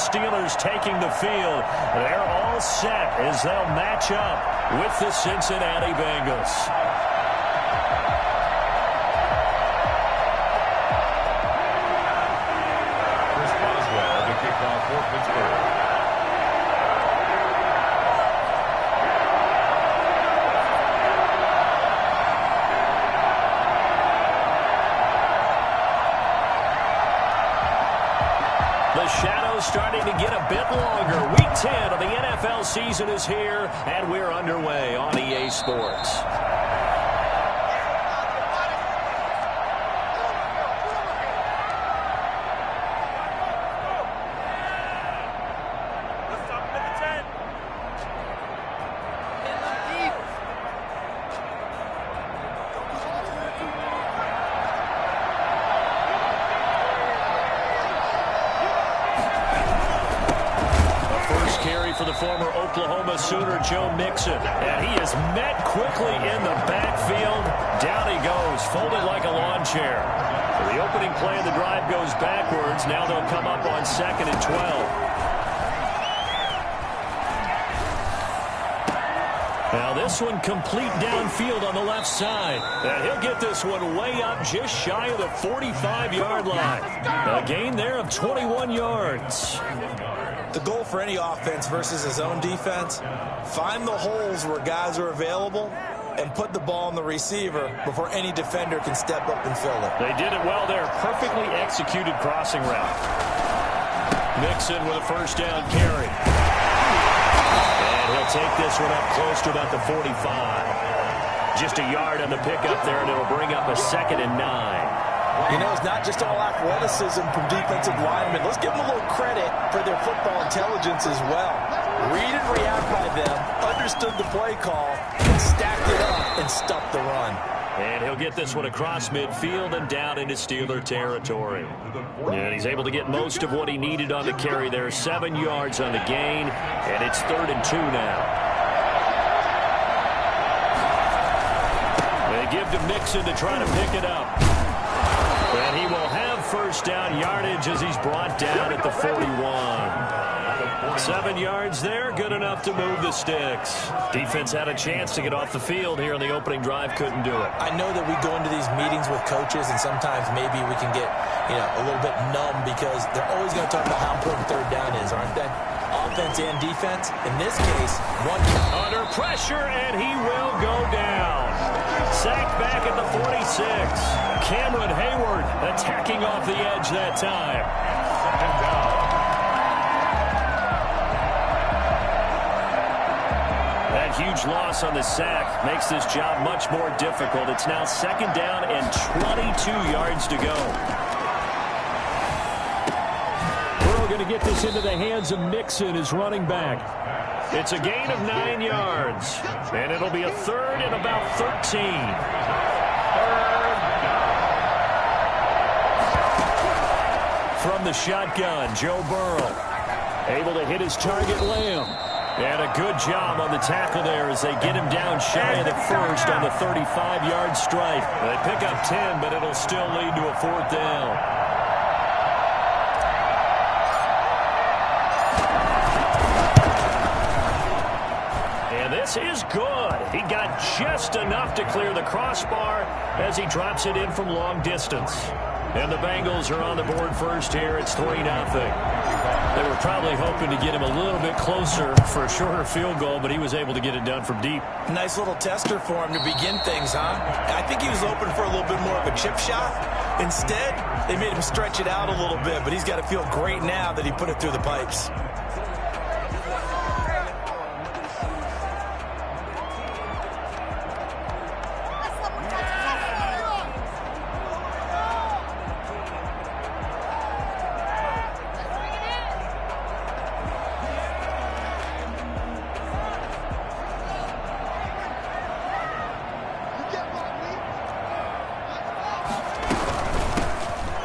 Steelers taking the field. They're all set as they'll match up with the Cincinnati Bengals. Chris Boswell, the kickoff for Pittsburgh. The shadow's starting to get a bit longer. Week 10 of the NFL season is here, and we're underway on EA Sports. For the former Oklahoma Sooner, Joe Mixon. And he is met quickly in the backfield. Down he goes, folded like a lawn chair. So the opening play of the drive goes backwards. Now they'll come up on 2nd and 12. Now this one complete downfield on the left side. And he'll get this one way up just shy of the 45-yard line. A gain there of 21 yards. The goal for any offense versus his own defense, find the holes where guys are available and put the ball on the receiver before any defender can step up and fill it. They did it well there. Perfectly executed crossing route. Mixon with a first down carry. And he'll take this one up close to about the 45. Just a yard on the pickup there, and it'll bring up a 2nd and 9. You know, it's not just all athleticism from defensive linemen. Let's give them a little credit for their football intelligence as well. Read and react by them, understood the play call, and stacked it up and stopped the run. And he'll get this one across midfield and down into Steeler territory. And he's able to get most of what he needed on the carry there. 7 yards on the gain, and it's 3rd and 2 now. They give to Mixon to try to pick it up. And he will have first down yardage as he's brought down at the 41. 7 yards there, good enough to move the sticks. Defense had a chance to get off the field here on the opening drive, couldn't do it. I know that we go into these meetings with coaches, and sometimes maybe we can get, a little bit numb because they're always going to talk about how important 3rd down is, aren't they? Offense and defense. In this case, one under pressure, and he will go down. Sacked back at the 46. Cameron Hayward attacking off the edge that time. That huge loss on the sack makes this job much more difficult. It's now 2nd down and 22 yards to go. We're going to get this into the hands of Mixon as running back. It's a gain of 9 yards, and it'll be a 3rd and about 13. From the shotgun, Joe Burrow able to hit his target, Lamb. And a good job on the tackle there as they get him down shy of the 1st on the 35-yard strike. They pick up 10, but it'll still lead to a 4th down. This is good. He got just enough to clear the crossbar as he drops it in from long distance. And the Bengals are on the board first here. It's 3-0. They were probably hoping to get him a little bit closer for a shorter field goal, but he was able to get it done from deep. Nice little tester for him to begin things, huh? I think he was hoping for a little bit more of a chip shot. Instead, they made him stretch it out a little bit, but he's got to feel great now that he put it through the pipes.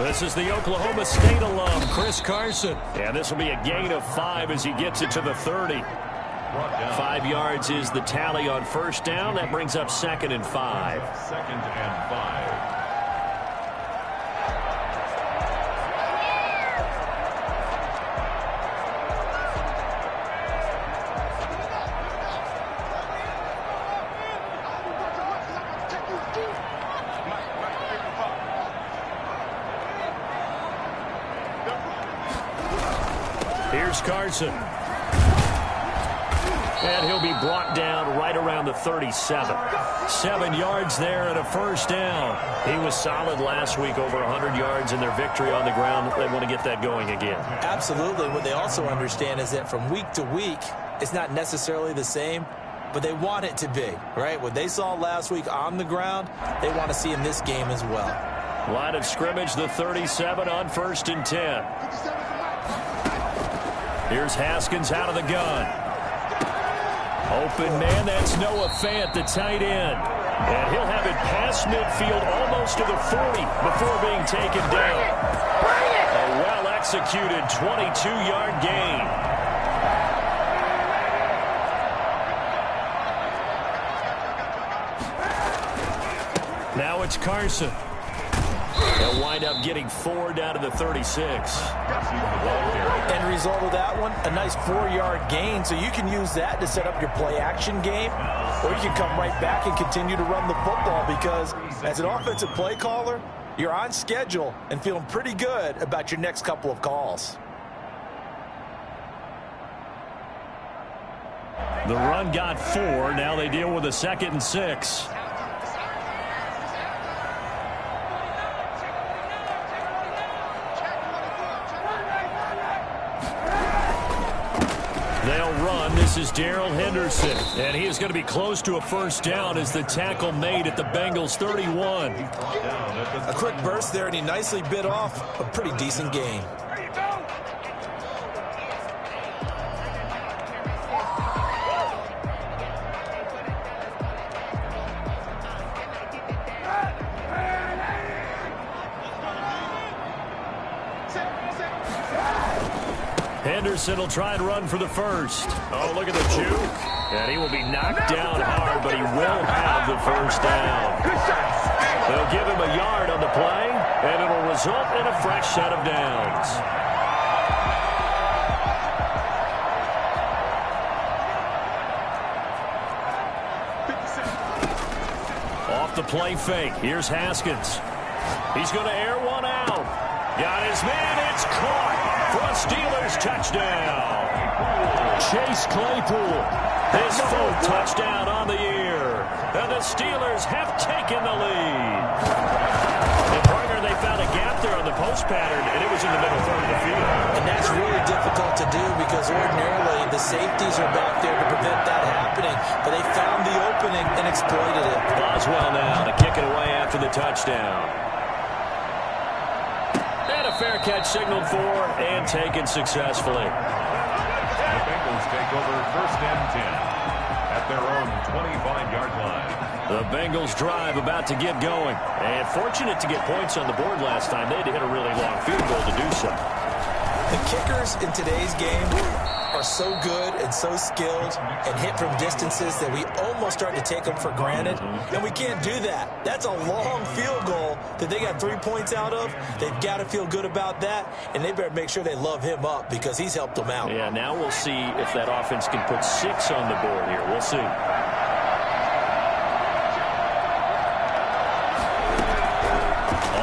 This is the Oklahoma State alum, Chris Carson. And this will be a gain of 5 as he gets it to the 30. 5 yards is the tally on first down. That brings up 2nd and 5. 2nd and 5. Here's Carson. And he'll be brought down right around the 37. 7 yards there and a first down. He was solid last week, over 100 yards in their victory on the ground. They want to get that going again. Absolutely. What they also understand is that from week to week, it's not necessarily the same, but they want it to be, right? What they saw last week on the ground, they want to see in this game as well. Line of scrimmage, the 37 on 1st and 10. Here's Haskins out of the gun. Open man, that's Noah Fant, the tight end. And he'll have it past midfield almost to the 40 before being taken down. A well-executed 22-yard gain. Now it's Carson. They'll wind up getting 4 down to the 36. End result of that one, a nice 4-yard gain. So you can use that to set up your play-action game, or you can come right back and continue to run the football because as an offensive play caller, you're on schedule and feeling pretty good about your next couple of calls. The run got 4. Now they deal with a 2nd and 6. They'll run. This is Darrell Henderson. And he is going to be close to a first down as the tackle made at the Bengals 31. A quick burst there, and he nicely bit off a pretty decent gain. Henderson will try and run for the first. Oh, look at the juke. And he will be knocked down hard, but he will have the first down. They'll give him a yard on the play, and it'll result in a fresh set of downs. Off the play fake. Here's Haskins. He's going to air one out. Got his man. It's caught for a Steelers touchdown. Chase Claypool, his 4th touchdown on the year. And the Steelers have taken the lead. And partner, they found a gap there on the post pattern, and it was in the middle third of the field. And that's really difficult to do because ordinarily the safeties are back there to prevent that happening. But they found the opening and exploited it. Boswell now to kick it away after the touchdown. Fair catch signaled for and taken successfully. The Bengals take over 1st and 10 at their own 25-yard line. The Bengals drive about to get going. And fortunate to get points on the board last time. They had to hit a really long field goal to do so. The kickers in today's game are so good and so skilled and hit from distances that we almost start to take them for granted. And we can't do that. That's a long field goal that they got 3 points out of. They've got to feel good about that, and they better make sure they love him up because he's helped them out. Yeah, now we'll see if that offense can put 6 on the board here. We'll see.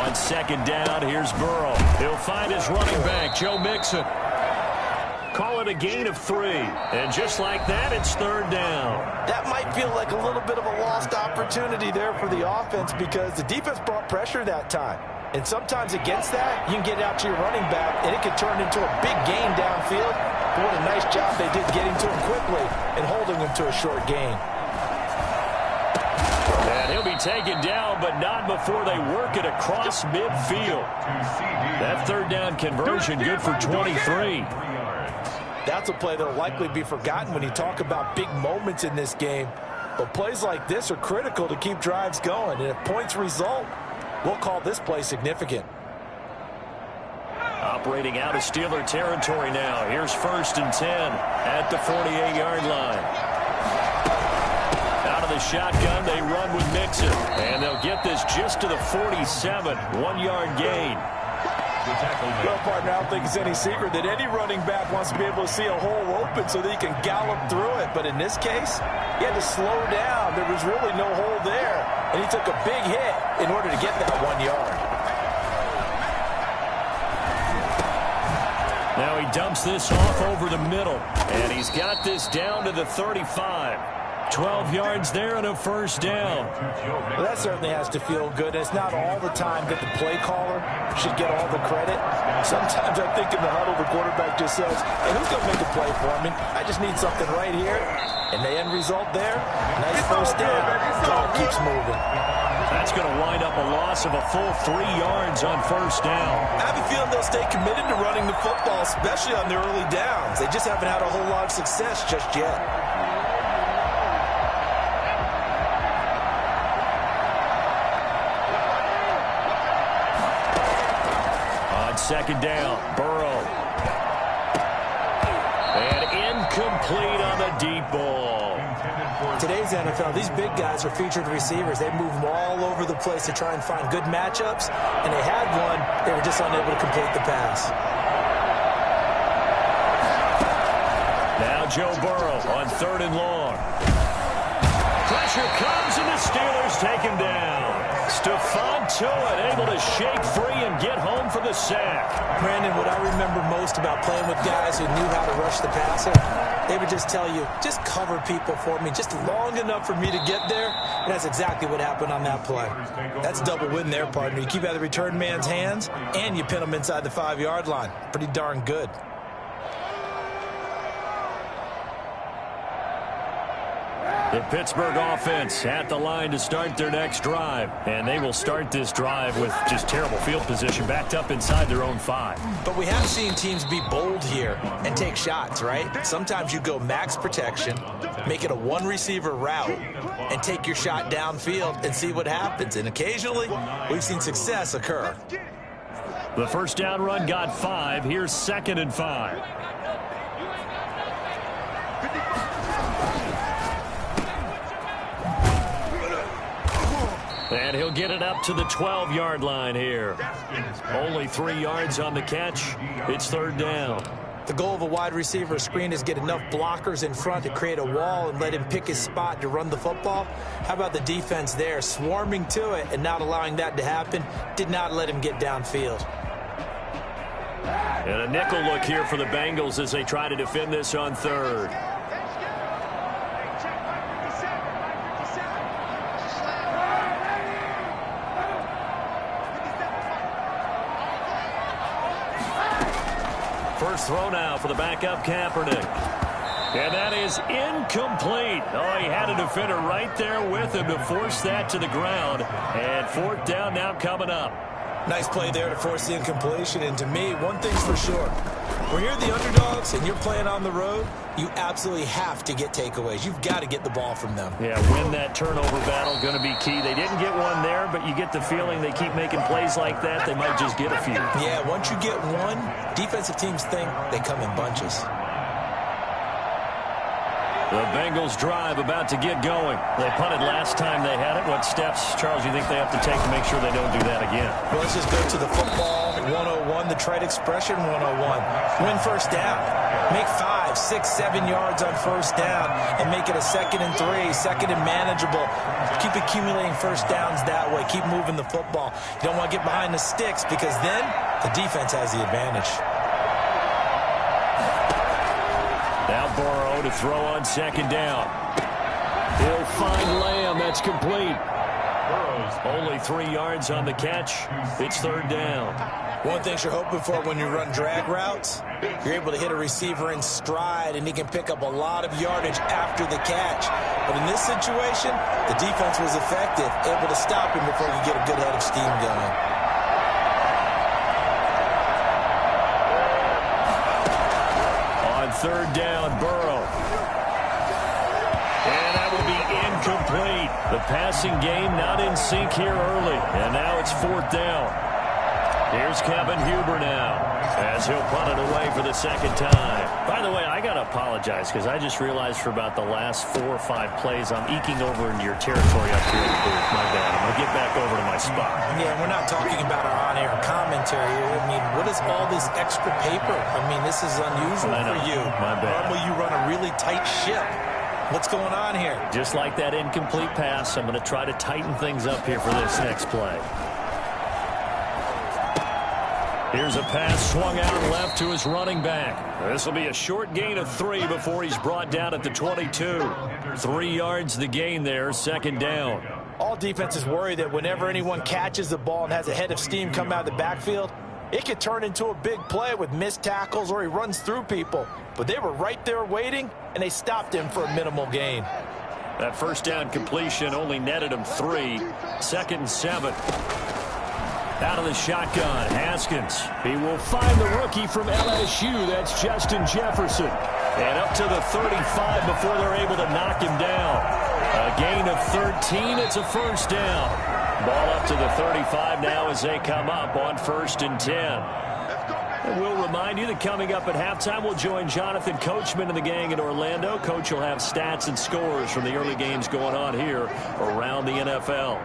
On 2nd down, here's Burrow. He'll find his running back, Joe Mixon. Call it a gain of 3. And just like that, it's 3rd down. That might feel like a little bit of a lost opportunity there for the offense because the defense brought pressure that time. And sometimes against that, you can get out to your running back, and it can turn into a big gain downfield. But what a nice job they did getting to him quickly and holding him to a short gain. And he'll be taken down, but not before they work it across midfield. That 3rd down conversion good for 23. That's a play that will likely be forgotten when you talk about big moments in this game. But plays like this are critical to keep drives going. And if points result, we'll call this play significant. Operating out of Steeler territory now. Here's 1st and 10 at the 48-yard line. Out of the shotgun, they run with Mixon. And they'll get this just to the 47, 1-yard gain. Well, partner, I don't think it's any secret that any running back wants to be able to see a hole open so that he can gallop through it. But in this case, he had to slow down. There was really no hole there. And he took a big hit in order to get that 1 yard. Now he dumps this off over the middle, and he's got this down to the 35. 12 yards there and a first down. Well, that certainly has to feel good. It's not all the time that the play caller should get all the credit. Sometimes I think in the huddle, the quarterback just says, hey, who's going to make a play for me? I just need something right here. And the end result there, nice first down. Drive keeps moving. That's going to wind up a loss of a full 3 yards on first down. I have a feeling they'll stay committed to running the football, especially on the early downs. They just haven't had a whole lot of success just yet. Second down, Burrow. And incomplete on the deep ball. Today's NFL, these big guys are featured receivers. They move them all over the place to try and find good matchups. And they had one. They were just unable to complete the pass. Now Joe Burrow on 3rd and long. Pressure comes and the Steelers take him down. Stephon Tuitt able to shake free and get home for the sack. Brandon, what I remember most about playing with guys who knew how to rush the passer, they would just tell you, just cover people for me, just long enough for me to get there. And that's exactly what happened on that play. That's double win there, partner. You keep out of the return man's hands, and you pin him inside the 5-yard line. Pretty darn good. The Pittsburgh offense at the line to start their next drive. And they will start this drive with just terrible field position, backed up inside their own 5. But we have seen teams be bold here and take shots, right? Sometimes you go max protection, make it a one-receiver route, and take your shot downfield and see what happens. And occasionally, we've seen success occur. The first down run got 5. Here's 2nd and 5. And he'll get it up to the 12-yard line here. Only 3 yards on the catch. It's 3rd down. The goal of a wide receiver screen is get enough blockers in front to create a wall and let him pick his spot to run the football. How about the defense there, swarming to it and not allowing that to happen? Did not let him get downfield. And a nickel look here for the Bengals as they try to defend this on 3rd. First throw now for the backup Kaepernick. And that is incomplete. Oh, he had a defender right there with him to force that to the ground. And 4th down now coming up. Nice play there to force the incompletion. And to me, one thing's for sure. When you're the underdogs and you're playing on the road, you absolutely have to get takeaways. You've got to get the ball from them. Yeah, win that turnover battle, going to be key. They didn't get one there, but you get the feeling they keep making plays like that, they might just get a few. Yeah, once you get one, defensive teams think they come in bunches. The Bengals drive about to get going. They punted last time they had it. What steps, Charles, you think they have to take to make sure they don't do that again? Well, let's just go to the football 101, the trade expression 101. Win first down. Make 5, 6, 7 yards on first down and make it a 2nd and 3, 2nd and manageable. Keep accumulating first downs that way. Keep moving the football. You don't want to get behind the sticks because then the defense has the advantage. Now Burrow to throw on 2nd down. He'll find Lamb. That's complete. Only 3 yards on the catch. It's 3rd down. One thing you're hoping for when you run drag routes, you're able to hit a receiver in stride, and he can pick up a lot of yardage after the catch. But in this situation, the defense was effective, able to stop him before he could get a good head of steam going. On 3rd down, Burrow. And that will be incomplete. The passing game not in sync here early. And now it's 4th down. Here's Kevin Huber now as he'll punt it away for the 2nd time. By the way, I got to apologize because I just realized for about the last 4 or 5 plays I'm eking over into your territory up here in the booth. My bad. I'm going to get back over to my spot. Yeah, we're not talking about our on-air commentary here. I mean, what is all this extra paper? I mean, this is unusual for you. My bad. Normally you run a really tight ship. What's going on here? Just like that incomplete pass, I'm going to try to tighten things up here for this next play. Here's a pass swung out left to his running back. This will be a short gain of 3 before he's brought down at the 22. 3 yards the gain there, second down. All defenses worry that whenever anyone catches the ball and has a head of steam come out of the backfield, it could turn into a big play with missed tackles or he runs through people. But they were right there waiting, and they stopped him for a minimal gain. That first down completion only netted him 3. 2nd and 7. Out of the shotgun, Haskins. He will find the rookie from LSU. That's Justin Jefferson. And up to the 35 before they're able to knock him down. A gain of 13. It's a first down. Ball up to the 35 now as they come up on 1st and 10. And we'll remind you that coming up at halftime, we'll join Jonathan Coachman and the gang in Orlando. Coach will have stats and scores from the early games going on here around the NFL.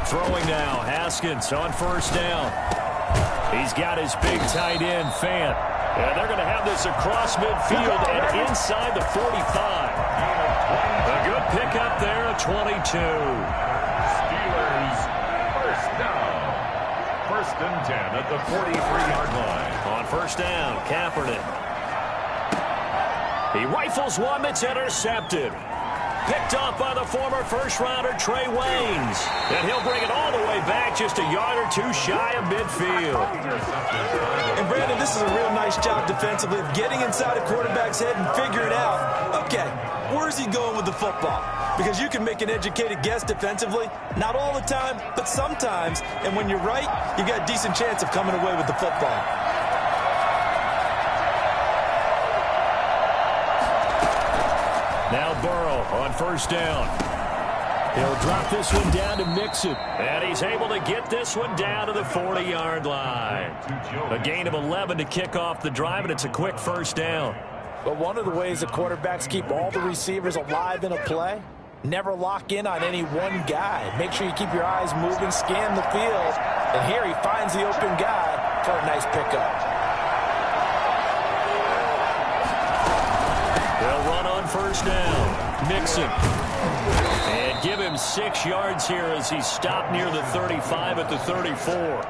Throwing now, Haskins on 1st down. He's got his big tight end, Fant. And they're going to have this across midfield and inside the 45. A good pickup there, a 22. Steelers first down. 1st and 10 at the 43-yard line. On 1st down, Kaepernick. He rifles one that's intercepted. Picked off by the former first-rounder Trey Waynes. And he'll bring it all the way back just a yard or 2 shy of midfield. And Brandon, this is a real nice job defensively of getting inside a quarterback's head and figuring out, okay, where's he going with the football? Because you can make an educated guess defensively, not all the time, but sometimes. And when you're right, you got a decent chance of coming away with the football. Now Burrow on 1st down. He'll drop this one down to Mixon. And he's able to get this one down to the 40-yard line. A gain of 11 to kick off the drive, and it's a quick 1st down. But one of the ways the quarterbacks keep all the receivers alive in a play, never lock in on any one guy. Make sure you keep your eyes moving, scan the field. And here he finds the open guy for a nice pickup. They'll run on 1st down. Mixon. And give him 6 yards here as he's stopped near the 35 at the 34. Well,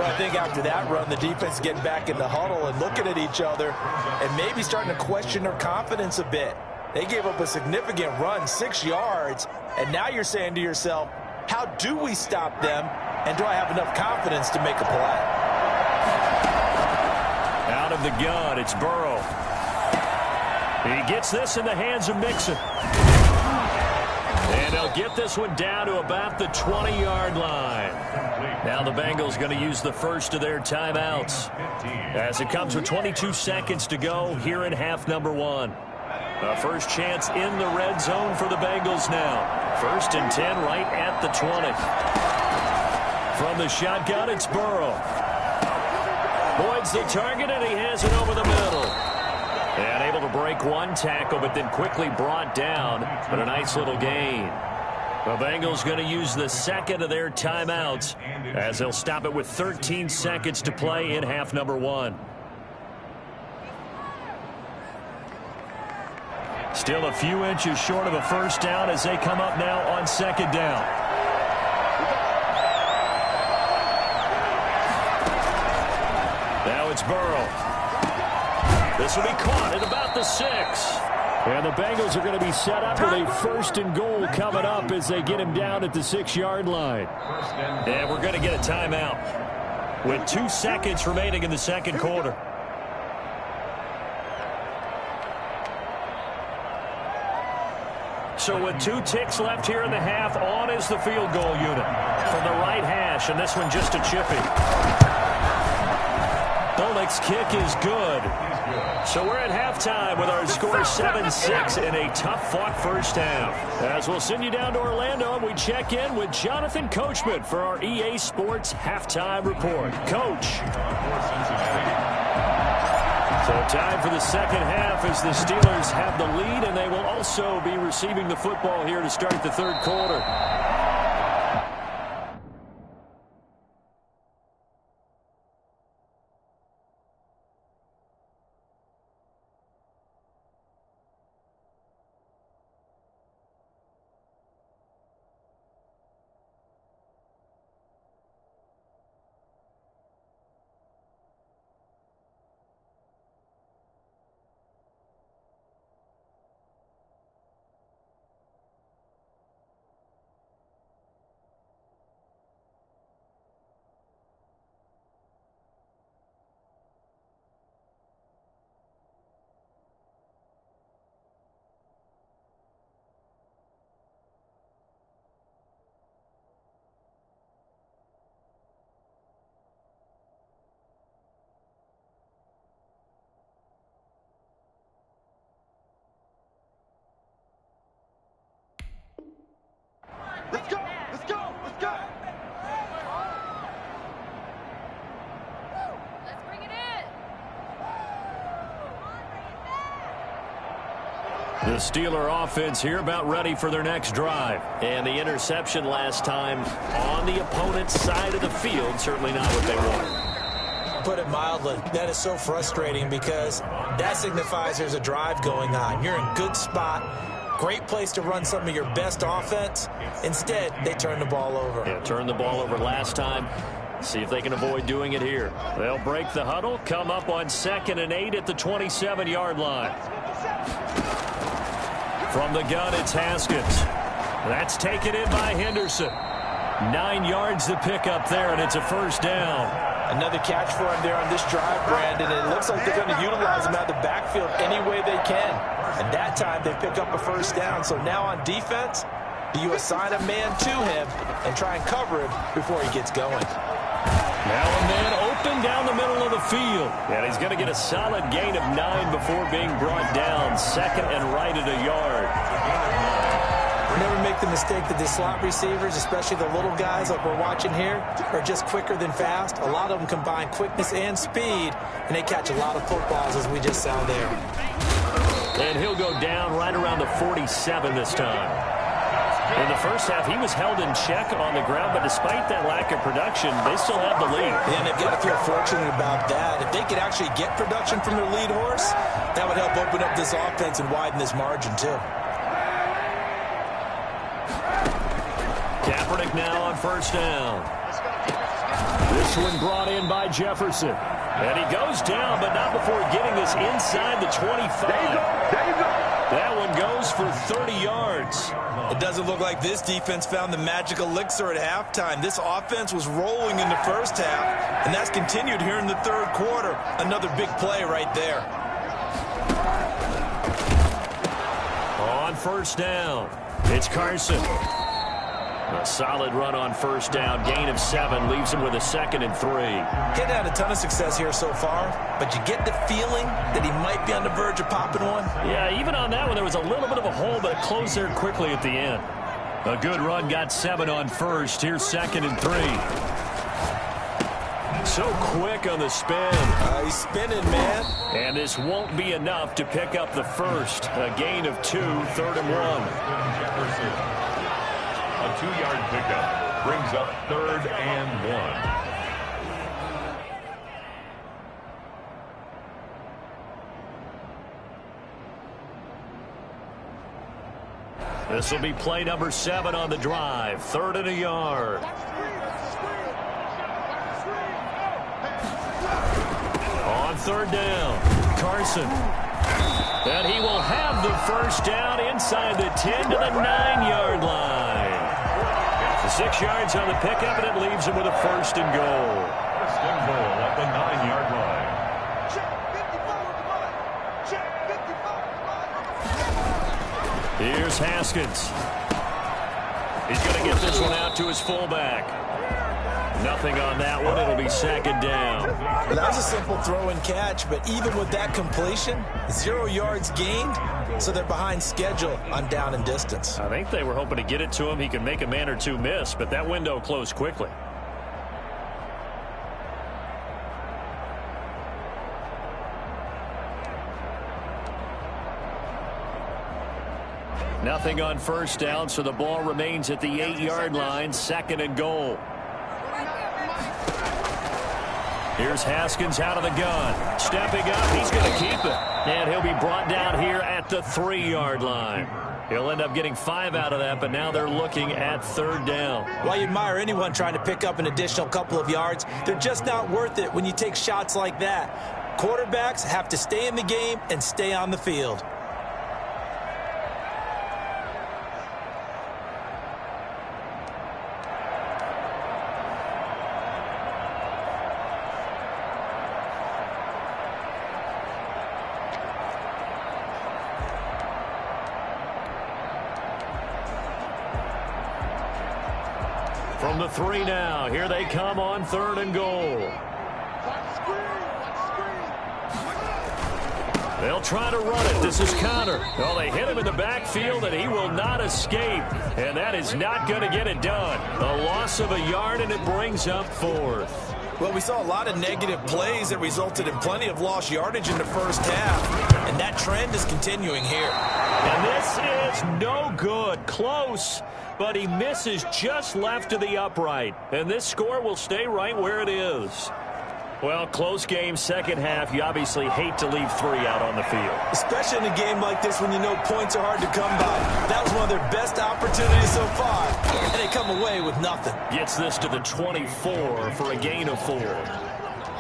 I think after that run, the defense is getting back in the huddle and looking at each other and maybe starting to question their confidence a bit. They gave up a significant run, 6 yards, and now you're saying to yourself, how do we stop them, and do I have enough confidence to make a play? Out of the gun, it's Burrow. He gets this in the hands of Mixon. And they'll get this one down to about the 20-yard line. Now the Bengals going to use the first of their timeouts as it comes with 22 seconds to go here in half number 1. A first chance in the red zone for the Bengals now. 1st and 10 right at the 20. From the shotgun, it's Burrow. Boyd's the target, and he has it over the middle. And able to break one tackle, but then quickly brought down. But a nice little gain. The Bengals going to use the second of their timeouts as they'll stop it with 13 seconds to play in half number 1. Still a few inches short of a first down as they come up now on 2nd down. Now it's Burrow. This will be caught at about the 6. And the Bengals are going to be set up with a 1st and goal coming up as they get him down at the 6-yard line. And we're going to get a timeout with 2 seconds remaining in the second quarter. So with 2 ticks left here in the half, on is the field goal unit from the right hash, and this one just a chippy. Bullock's kick is good. So we're at halftime with our score 7-6 in a tough-fought first half. As we'll send you down to Orlando, and we check in with Jonathan Coachman for our EA Sports Halftime Report. Coach. So time for the second half as the Steelers have the lead, and they will also be receiving the football here to start the third quarter. Steeler offense here about ready for their next drive. And the interception last time on the opponent's side of the field, certainly not what they wanted. Put it mildly, that is so frustrating because that signifies there's a drive going on. You're in good spot. Great place to run some of your best offense. Instead, they turn the ball over. Yeah, turned the ball over last time. See if they can avoid doing it here. They'll break the huddle, come up on 2nd and 8 at the 27-yard line. From the gun, it's Haskins. That's taken in by Henderson. 9 yards to pick up there, and it's a first down. Another catch for him there on this drive, Brandon. It looks like they're going to utilize him out of the backfield any way they can. And that time, they pick up a first down. So now on defense, do you assign a man to him and try and cover him before he gets going? Now a man open down the middle of the field. And he's going to get a solid gain of 9 before being brought down. 2nd and right at a yard. Never make the mistake that the slot receivers, especially the little guys like we're watching here, are just quicker than fast. A lot of them combine quickness and speed, and they catch a lot of footballs, as we just saw there. And he'll go down right around the 47 this time. In the first half, he was held in check on the ground, but despite that lack of production, they still have the lead. And they've got to feel fortunate about that. If they could actually get production from their lead horse, that would help open up this offense and widen this margin, too. Kaepernick now on first down. This one brought in by Jefferson. And he goes down, but not before getting this inside the 25. That one goes for 30 yards. It doesn't look like this defense found the magic elixir at halftime. This offense was rolling in the first half, and that's continued here in the third quarter. Another big play right there. On first down, it's Carson. A solid run on first down. Gain of 7 leaves him with a 2nd and 3. He's had a ton of success here so far, but you get the feeling that he might be on the verge of popping one. Yeah, even on that one, there was a little bit of a hole, but it closed there quickly at the end. A good run, got 7 on first. Here's 2nd and 3. So quick on the spin. He's spinning, man. And this won't be enough to pick up the first. A gain of 2, 3rd and 1. A 2-yard pickup brings up 3rd and 1. This will be play number 7 on the drive. 3rd and a yard. On 3rd down, Carson. And he will have the first down inside the 10 to the 9-yard line. 6 yards on the pickup, and it leaves him with a 1st and goal. 1st and goal at the 9-yard line. Here's Haskins. He's going to get this one out to his fullback. Nothing on that one. It'll be 2nd down. Well, that was a simple throw and catch, but even with that completion, 0 yards gained, so they're behind schedule on down and distance. I think they were hoping to get it to him. He could make a man or two miss, but that window closed quickly. Nothing on first down, so the ball remains at the 8-yard line. 2nd and goal. Here's Haskins out of the gun. Stepping up, he's going to keep it. And he'll be brought down here at the 3-yard line. He'll end up getting 5 out of that, but now they're looking at 3rd down. While you admire anyone trying to pick up an additional couple of yards, they're just not worth it when you take shots like that. Quarterbacks have to stay in the game and stay on the field. From the 3 now, here they come on 3rd and goal. They'll try to run it. This is Connor. Well, they hit him in the backfield, and he will not escape. And that is not going to get it done. A loss of a yard, and it brings up 4th. Well, we saw a lot of negative plays that resulted in plenty of lost yardage in the first half, and that trend is continuing here. And this is no good. Close, but he misses just left of the upright. And this score will stay right where it is. Well, close game, second half. You obviously hate to leave 3 out on the field. Especially in a game like this when you know points are hard to come by. That was one of their best opportunities so far, and they come away with nothing. Gets this to the 24 for a gain of 4.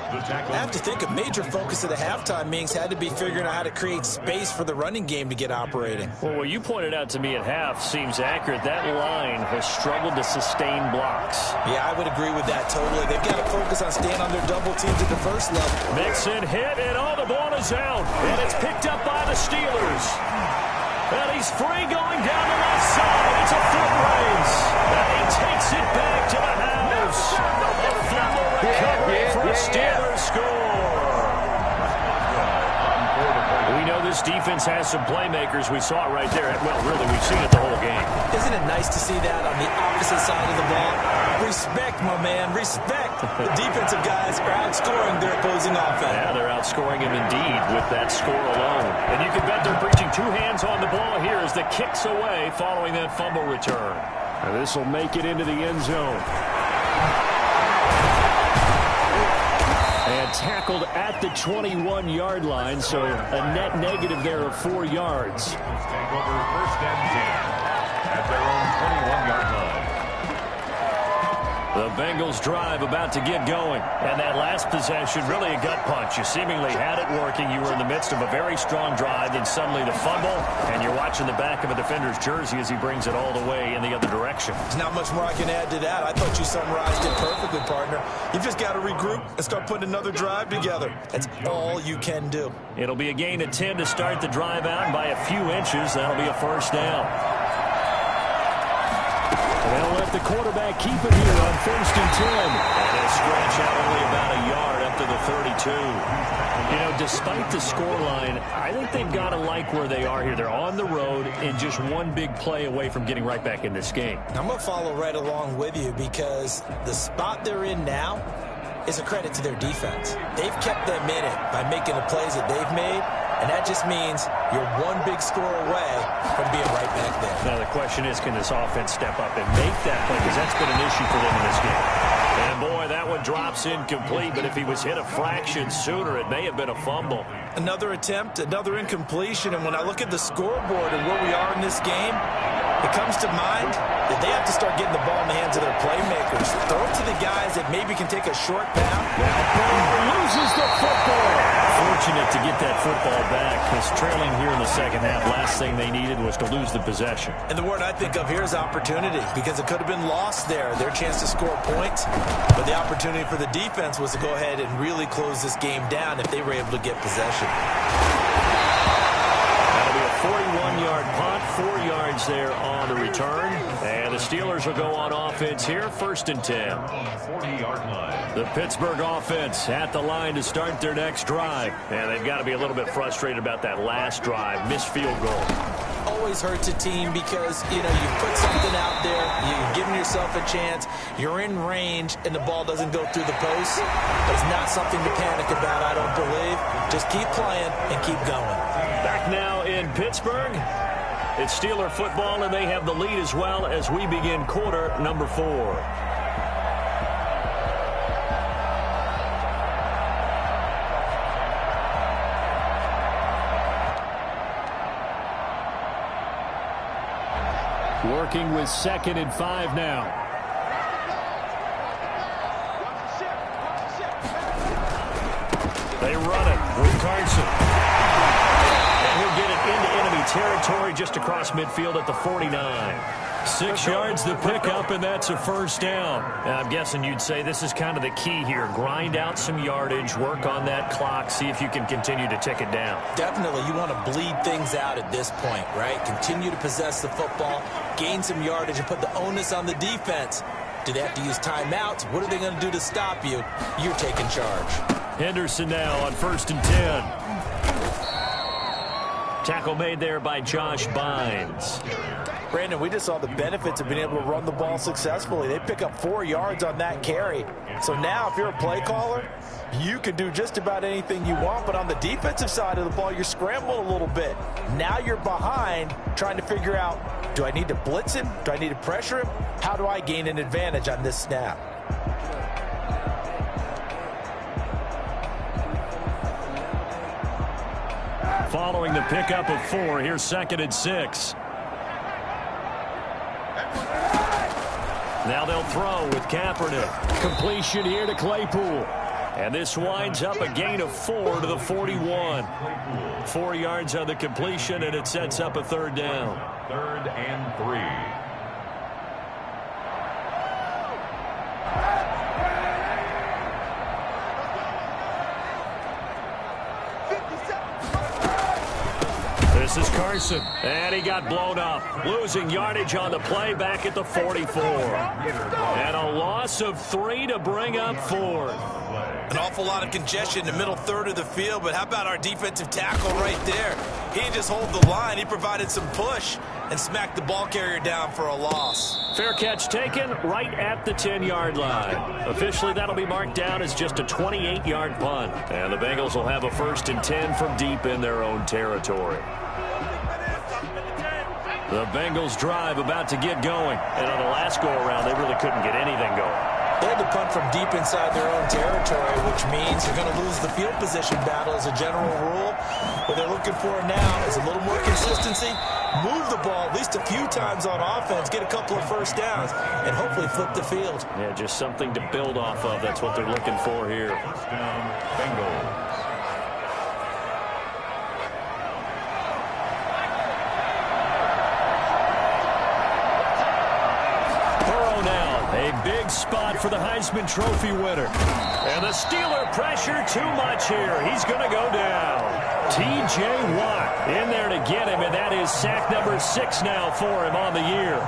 I have to think a major focus of the halftime meetings had to be figuring out how to create space for the running game to get operating. Well, what you pointed out to me at half seems accurate. That line has struggled to sustain blocks. Yeah, I would agree with that totally. They've got to focus on staying on their double teams at the first level. Mixon hit, and all the ball is out. And it's picked up by the Steelers. And he's free going down the left side. It's a foot race. And he takes it back to the house. A fumble recovery for a Steelers score. We know this defense has some playmakers. We saw it right there. Well, really, we've seen it the whole game. Isn't it nice to see that on the opposite side of the ball? Respect, my man, respect. The defensive guys are outscoring their opposing offense. Yeah, they're outscoring him indeed with that score alone. And you can bet they're preaching 2 hands on the ball here as the kick's away following that fumble return. And this will make it into the end zone. And tackled at the 21-yard line, so a net negative there of 4 yards. Take over first and 10 at their own 21-yard line. The Bengals drive about to get going. And that last possession, really a gut punch. You seemingly had it working. You were in the midst of a very strong drive, then suddenly the fumble, and you're watching the back of a defender's jersey as he brings it all the way in the other direction. There's not much more I can add to that. I thought you summarized it perfectly, partner. You've just got to regroup and start putting another drive together. That's all you can do. It'll be a gain of 10 to start the drive out, and by a few inches, that'll be a first down. They'll let the quarterback keep it here on first and 10. And they'll stretch out only about a yard up to the 32. You know, despite the scoreline, I think they've got to like where they are here. They're on the road and just one big play away from getting right back in this game. I'm going to follow right along with you because the spot they're in now is a credit to their defense. They've kept them in it by making the plays that they've made. And that just means you're one big score away from being right back there. Now the question is, can this offense step up and make that play? Because that's been an issue for them in this game. And boy, that one drops incomplete. But if he was hit a fraction sooner, it may have been a fumble. Another attempt, another incompletion. And when I look at the scoreboard and where we are in this game, it comes to mind that they have to start getting the ball in the hands of their playmakers. Throw it to the guys that maybe can take a short pass. Loses the football. Fortunate to get that football back, because trailing here in the second half, last thing they needed was to lose the possession. And the word I think of here is opportunity, because it could have been lost there, their chance to score points. But the opportunity for the defense was to go ahead and really close this game down if they were able to get possession. That'll be a 41-yard punt, 4 yards there on the return. And the Steelers will go on offense here, first and 10. 40-yard line. The Pittsburgh offense at the line to start their next drive. And they've got to be a little bit frustrated about that last drive, missed field goal. Always hurts a team because, you know, you put something out there, you're giving yourself a chance, you're in range, and the ball doesn't go through the post. But it's not something to panic about, I don't believe. Just keep playing and keep going. Back now in Pittsburgh. It's Steeler football, and they have the lead as well as we begin quarter number 4. Working with 2nd and 5 now. They run it with Carson. And he'll get it into enemy territory just across midfield at the 49. 6 yards the pickup, and that's a first down. Now, I'm guessing you'd say this is kind of the key here. Grind out some yardage, work on that clock, see if you can continue to tick it down. Definitely. You want to bleed things out at this point, right? Continue to possess the football, gain some yardage, and put the onus on the defense. Do they have to use timeouts? What are they going to do to stop you? You're taking charge. Henderson now on first and 10. Tackle made there by Josh Bynes. Brandon, we just saw the benefits of being able to run the ball successfully. They pick up 4 yards on that carry. So now if you're a play caller, you can do just about anything you want, but on the defensive side of the ball, you're scrambling a little bit. Now you're behind trying to figure out, do I need to blitz him? Do I need to pressure him? How do I gain an advantage on this snap? Following the pickup of 4, here's 2nd and 6. Now they'll throw with Kaepernick. Completion here to Claypool. And this winds up a gain of 4 to the 41. 4 yards on the completion, and it sets up a 3rd down. 3rd and 3. This is Carson, and he got blown up. Losing yardage on the play back at the 44. And a loss of 3 to bring up 4th. An awful lot of congestion in the middle third of the field, but how about our defensive tackle right there? He didn't just hold the line, he provided some push and smacked the ball carrier down for a loss. Fair catch taken right at the 10-yard line. Officially, that'll be marked down as just a 28-yard punt. And the Bengals will have a 1st and 10 from deep in their own territory. The Bengals drive about to get going. And on the last go-around, they really couldn't get anything going. They had to punt from deep inside their own territory, which means they're going to lose the field position battle as a general rule. What they're looking for now is a little more consistency, move the ball at least a few times on offense, get a couple of 1st downs, and hopefully flip the field. Yeah, just something to build off of. That's what they're looking for here. 1st down, Bengals. A big spot for the Heisman Trophy winner. And the Steeler pressure too much here. He's going to go down. T.J. Watt in there to get him, and that is sack number 6 now for him on the year.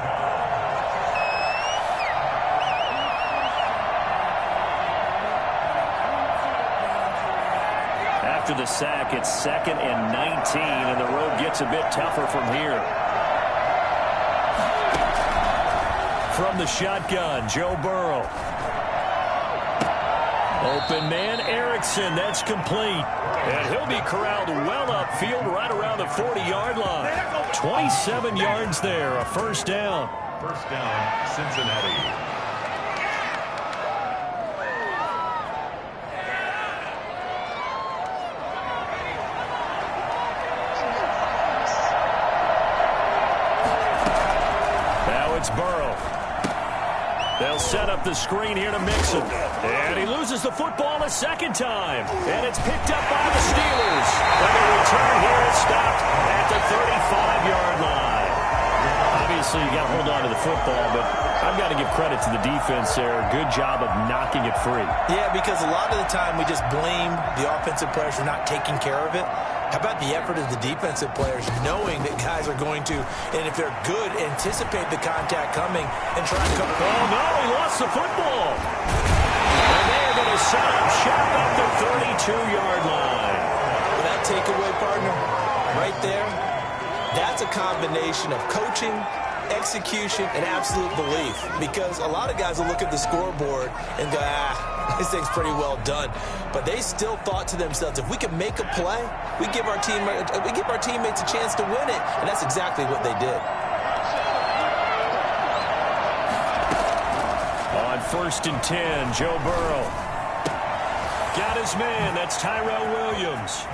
After the sack, it's 2nd and 19, and the road gets a bit tougher from here. From the shotgun, Joe Burrow. Open man, Erickson. That's complete. And he'll be corralled well upfield right around the 40-yard line. 27 yards there, a 1st down. 1st down, Cincinnati. Now it's Burrow. They'll set up the screen here to Mixon. And he loses the football a 2nd time. And it's picked up by the Steelers. And the return here is stopped at the 35-yard line. Obviously, you got to hold on to the football, but I've got to give credit to the defense there. Good job of knocking it free. Yeah, because a lot of the time we just blame the offensive players for not taking care of it. How about the effort of the defensive players knowing that guys are going to, and if they're good, anticipate the contact coming and try to cover. Oh, no, he lost the football. And they're going to set up shop at the 32-yard line. With that takeaway, partner, right there, that's a combination of coaching, execution, and absolute belief. Because a lot of guys will look at the scoreboard and go, this thing's pretty well done. But they still thought to themselves, if we can make a play, we give our teammates a chance to win it. And that's exactly what they did. On 1st and 10, Joe Burrow. Got his man. That's Tyrell Williams.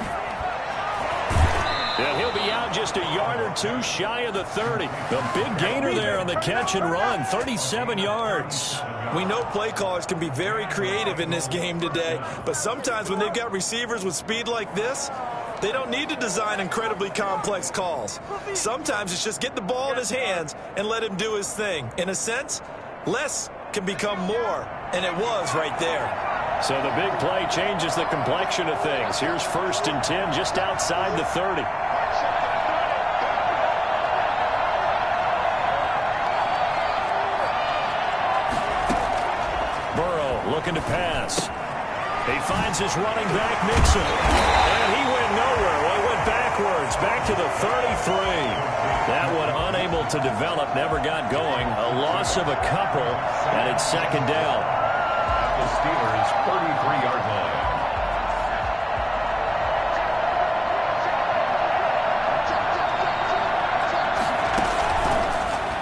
And he'll be out just a yard or 2 shy of the 30. A big gainer there on the catch and run, 37 yards. We know play callers can be very creative in this game today, but sometimes when they've got receivers with speed like this, they don't need to design incredibly complex calls. Sometimes it's just get the ball in his hands and let him do his thing. In a sense, less can become more, and it was right there. So the big play changes the complexion of things. Here's 1st and 10 just outside the 30. Burrow looking to pass. He finds his running back, Mixon. And he went nowhere. Well, he went backwards, back to the 33. That one unable to develop, never got going. A loss of a couple, and it's second down. At the Steelers' 33-yard line.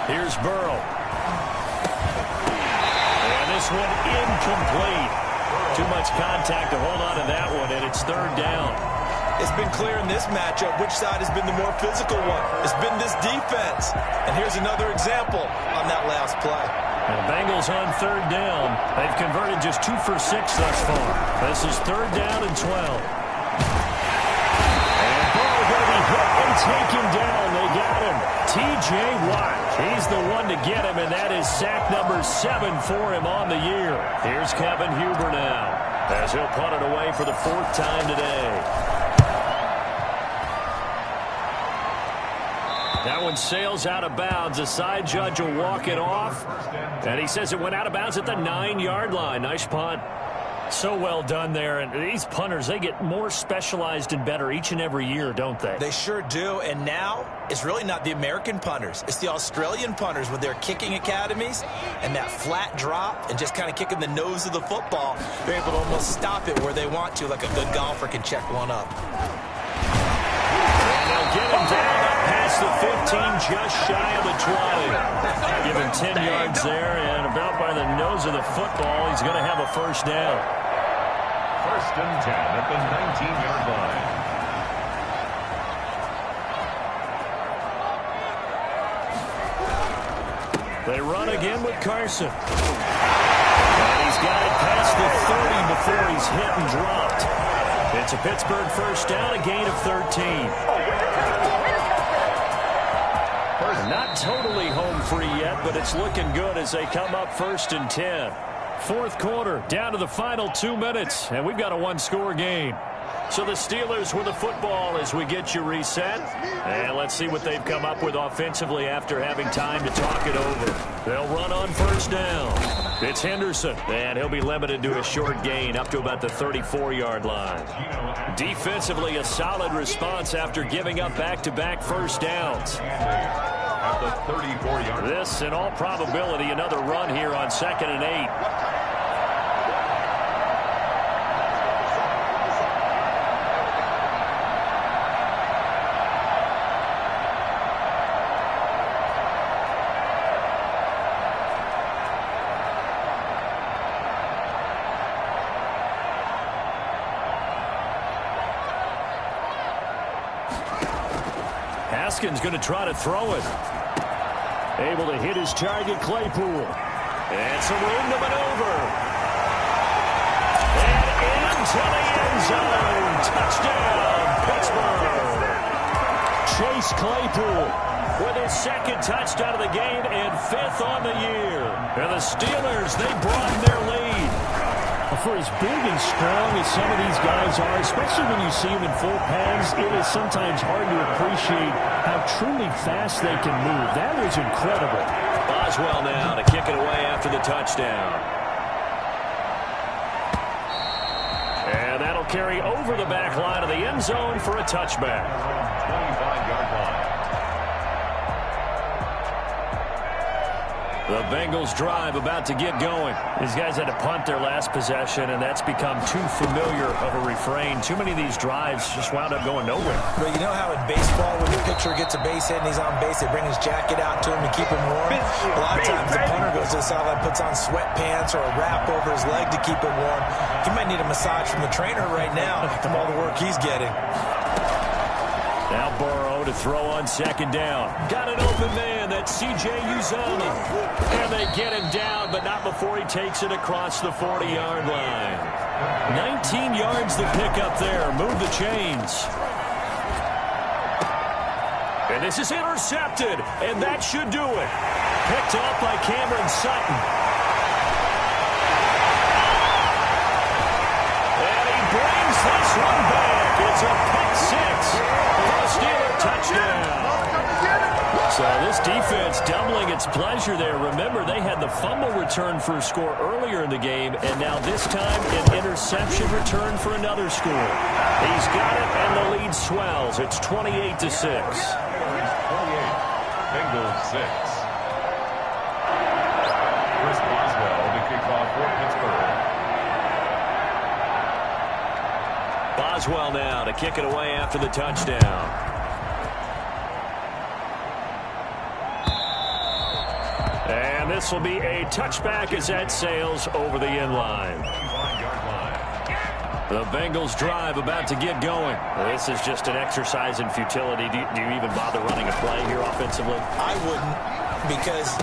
Here's Burrow. And this one incomplete. Too much contact to hold on to that one, and it's third down. It's been clear in this matchup which side has been the more physical one. It's been this defense. And here's another example on that last play. And the Bengals on third down. They've converted just 2 for 6 thus far. This is third down and 12. And Burrow going to be hit and taken down. They got him. T.J. Watt. He's the one to get him, and that is sack number 7 for him on the year. Here's Kevin Huber now, as he'll punt it away for the 4th time today. That one sails out of bounds. The side judge will walk it off, and he says it went out of bounds at the 9-yard line. Nice punt. So well done there. And these punters, they get more specialized and better each and every year, don't they? They sure do. And now it's really not the American punters. It's the Australian punters with their kicking academies and that flat drop and just kind of kicking the nose of the football. They're able to almost stop it where they want to, like a good golfer can check one up. And they'll get him down past the 15, just shy of the 20. Give him 10 yards there, and about by the nose of the football, he's going to have a first down. First and 10 at the 19-yard line. They run again with Carson. And he's got it past the 30 before he's hit and dropped. It's a Pittsburgh first down, a gain of 13. Not totally home free yet, but it's looking good as they come up first and 10. Fourth quarter, down to the final 2 minutes, and we've got a one-score game. So the Steelers with the football as we get you reset. And let's see what they've come up with offensively after having time to talk it over. They'll run on first down. It's Henderson, and he'll be limited to a short gain up to about the 34-yard line. Defensively, a solid response after giving up back-to-back first downs. At the 34-yard. This, in all probability, another run here on 2nd and 8. Haskins going to try to throw it. Able to hit his target, Claypool. And some room to maneuver. And into the end zone. Touchdown, Pittsburgh. Chase Claypool with his 2nd touchdown of the game and 5th on the year. And the Steelers, they broaden their lead. For as big and strong as some of these guys are, especially when you see them in full pads, it is sometimes hard to appreciate how truly fast they can move. That was incredible. Boswell now to kick it away after the touchdown. And that'll carry over the back line of the end zone for a touchback. 25-yard line. The Bengals drive about to get going. These guys had to punt their last possession, and that's become too familiar of a refrain. Too many of these drives just wound up going nowhere. But you know how in baseball, when the pitcher gets a base hit and he's on base, they bring his jacket out to him to keep him warm? A lot of times the punter goes to the sideline, puts on sweatpants or a wrap over his leg to keep it warm. He might need a massage from the trainer right now from all the work he's getting. Now Burrow to throw on 2nd down. Got an open man. That's C.J. Uzomah. And they get him down, but not before he takes it across the 40-yard line. 19 yards the pick up there. Move the chains. And this is intercepted, and that should do it. Picked up by Cameron Sutton. And he brings this one back. It's a pick 6. Steeler touchdown. So this defense doubling its pleasure there. Remember, they had the the fumble return for a score earlier in the game, and now this time an interception return for another score. He's got it, and the lead swells. It's 28-6. 28. Bengals 6. Chris Boswell to kick off for Pittsburgh. Boswell now to kick it away after the touchdown. And this will be a touchback as that sails over the end line. The Bengals drive about to get going. This is just an exercise in futility. Do you even bother running a play here offensively? I wouldn't, because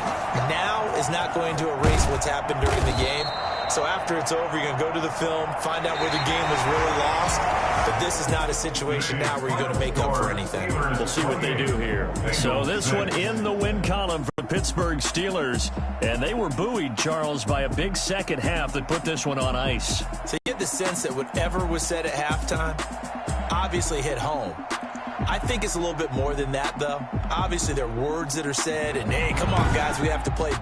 now is not going to erase what's happened during the game. So after it's over, you're going to go to the film, find out where the game was really lost. But this is not a situation now where you're going to make up for anything. We'll see what they do here. So this one in the win column for the Pittsburgh Steelers. And they were buoyed, Charles, by a big second half that put this one on ice. So you get the sense that whatever was said at halftime obviously hit home. I think it's a little bit more than that, though. Obviously, there are words that are said, and, hey, come on, guys, we have to play